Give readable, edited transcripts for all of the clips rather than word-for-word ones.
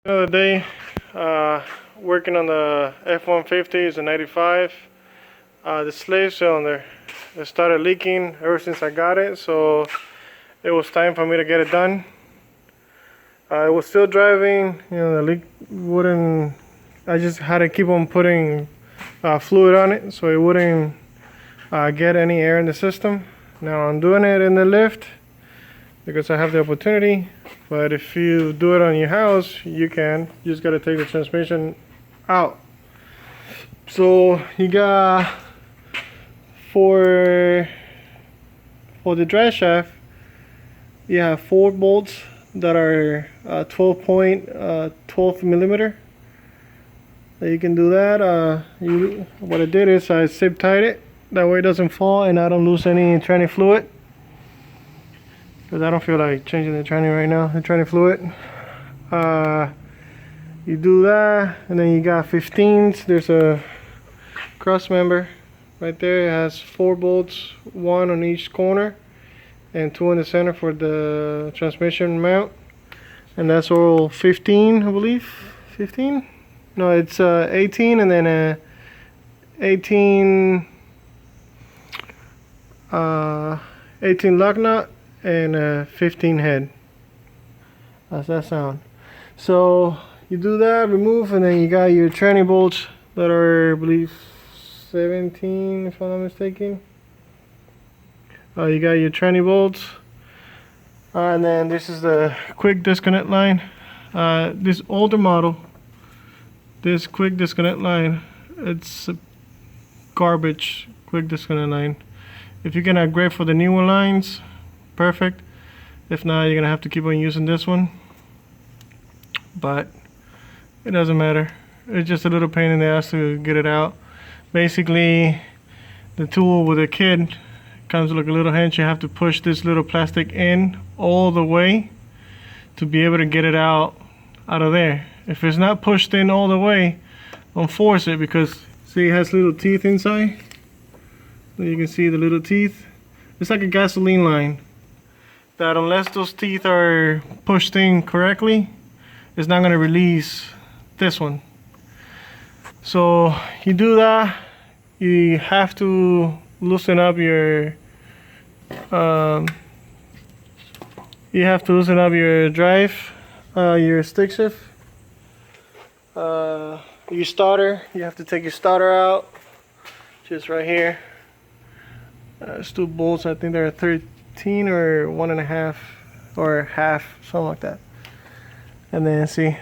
Another day, working on the F150, it's a 95. The slave cylinder, it started leaking ever since I got it, so it was time for me to get it done. It was still driving, the leak wouldn't, I just had to keep on putting fluid on it so it wouldn't get any air in the system. Now I'm doing it in the lift because I have the opportunity, but if you do it on your house, you just got to take the transmission out. So you got for the drive shaft, you have 4 bolts that are 12 millimeter. You can do that. What I did is I zip tied it, that way it doesn't fall and I don't lose any tranny fluid, because I don't feel like changing the tranny right now, the tranny fluid. You do that, and then you got 15s. There's a cross member right there. It has 4 bolts, 1 on each corner and 2 in the center for the transmission mount, and that's all 15, I believe. 15? No, it's 18, and then 18 lock nut and 15 head. How's that sound? So you do that, remove, and then you got your tranny bolts that are, I believe, 17 if I'm not mistaken. You got your tranny bolts, and then this is the quick disconnect line. This older model, this quick disconnect line, it's a garbage quick disconnect line. If you can upgrade for the newer lines, perfect. If not, you're gonna have to keep on using this one, but it doesn't matter. It's just a little pain in the ass to get it out. Basically, the tool with a kit comes with like a little hinge. You have to push this little plastic in all the way to be able to get it out of there. If it's not pushed in all the way, don't force it, because see, it has little teeth inside. You can see the little teeth. It's like a gasoline line that, unless those teeth are pushed in correctly, it's not going to release this one. So you do that, you have to loosen up your drive, your stick shift, your starter. You have to take your starter out, just right here. It's 2 bolts. I think they're 13 or 1.5 or half, something like that. And then see,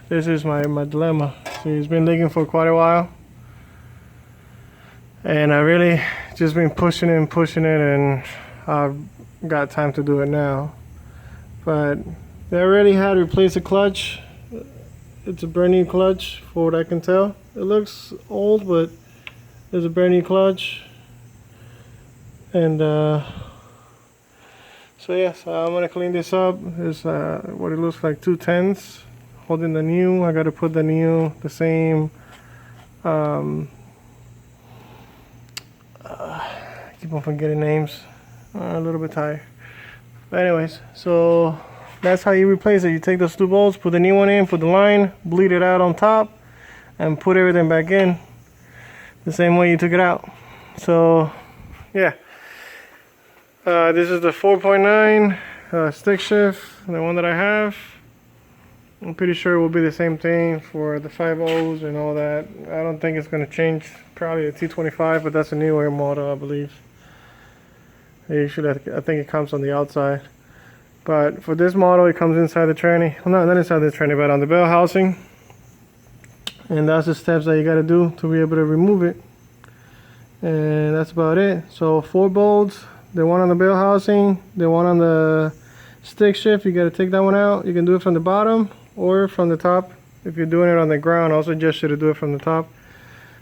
this is my dilemma. See, it's been leaking for quite a while, and I really just been pushing it, and I've got time to do it now. But they already had replaced the clutch. It's a brand new clutch, for what I can tell. It looks old, but there's a brand new clutch. And so yes, I'm gonna clean this up. There's what it looks like, 2 10s holding the new. I gotta put the same keep on forgetting names. A little bit tired. But anyways, so that's how you replace it. You take those 2 bolts, put the new one in, put the line, bleed it out on top, and put everything back in the same way you took it out. So yeah. This is the 4.9 stick shift, the one that I have. I'm pretty sure it will be the same thing for the 5.0s and all that. I don't think it's going to change. Probably a T25, but that's a newer model, I believe. Usually, I think it comes on the outside. But for this model, it comes inside the tranny. Well, not inside the tranny, but on the bell housing. And that's the steps that you got to do to be able to remove it. And that's about it. So 4 bolts. The one on the bell housing, the one on the stick shift, you got to take that one out. You can do it from the bottom or from the top. If you're doing it on the ground, I also suggest you to do it from the top.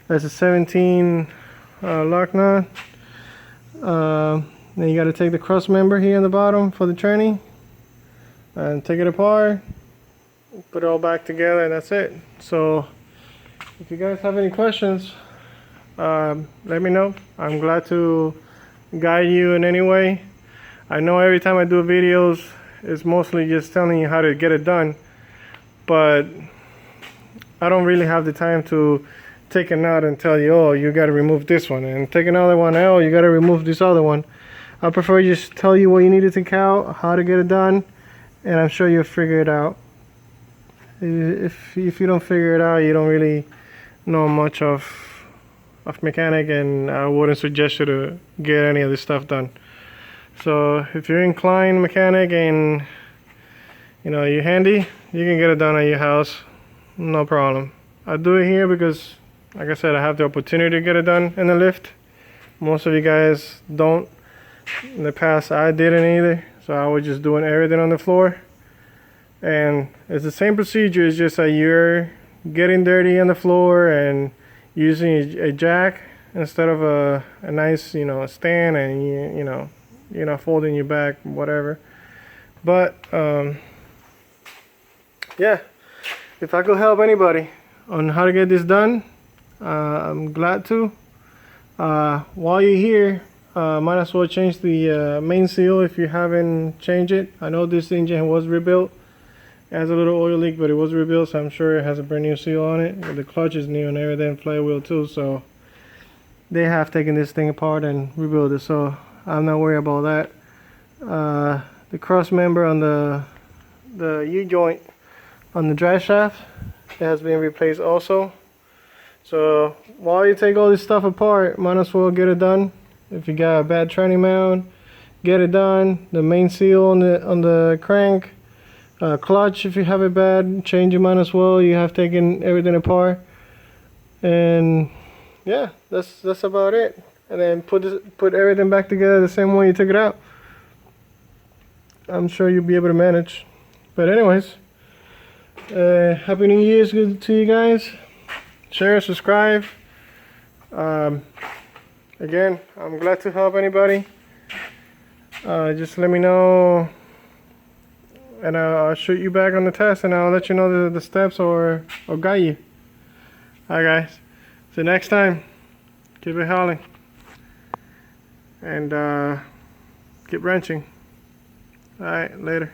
That's a 17 lock nut. Then you got to take the cross member here on the bottom for the tranny and take it apart, put it all back together, and that's it. So if you guys have any questions, let me know. I'm glad to guide you in any way. I know every time I do videos, it's mostly just telling you how to get it done, but I don't really have the time to take a nut and tell you, oh, you got to remove this one, and take another one, oh, you got to remove this other one. I prefer just tell you what you need to take out, how to get it done, and I'm sure you'll figure it out. If you don't figure it out, you don't really know much of mechanic, and I wouldn't suggest you to get any of this stuff done. So if you're inclined mechanic and you're handy, you can get it done at your house, no problem. I do it here because, like I said, I have the opportunity to get it done in the lift. Most of you guys don't. In the past, I didn't either, so I was just doing everything on the floor. And it's the same procedure, it's just that you're getting dirty on the floor and using a jack instead of a nice, stand, and you're not folding your back, whatever. But yeah, if I could help anybody on how to get this done, I'm glad to. While you're here, might as well change the main seal if you haven't changed it. I know this engine was rebuilt. It has a little oil leak, but it was rebuilt, so I'm sure it has a brand new seal on it. The clutch is new and everything, flywheel too, so they have taken this thing apart and rebuilt it, so I'm not worried about that. The cross member on the U-joint on the drive shaft, it has been replaced also. So while you take all this stuff apart, might as well get it done. If you got a bad tranny mount, get it done. The main seal on the crank, clutch, if you have it bad, change it, might as well. You have taken everything apart, and yeah, that's about it. And then put everything back together the same way you took it out. I'm sure you'll be able to manage. But anyways, Happy New Year's good to you guys. Share, subscribe. Again, I'm glad to help anybody. Just let me know, and I'll shoot you back on the test, and I'll let you know the steps or guide you. Alright guys, till next time, keep it hauling, and keep wrenching. Alright, later.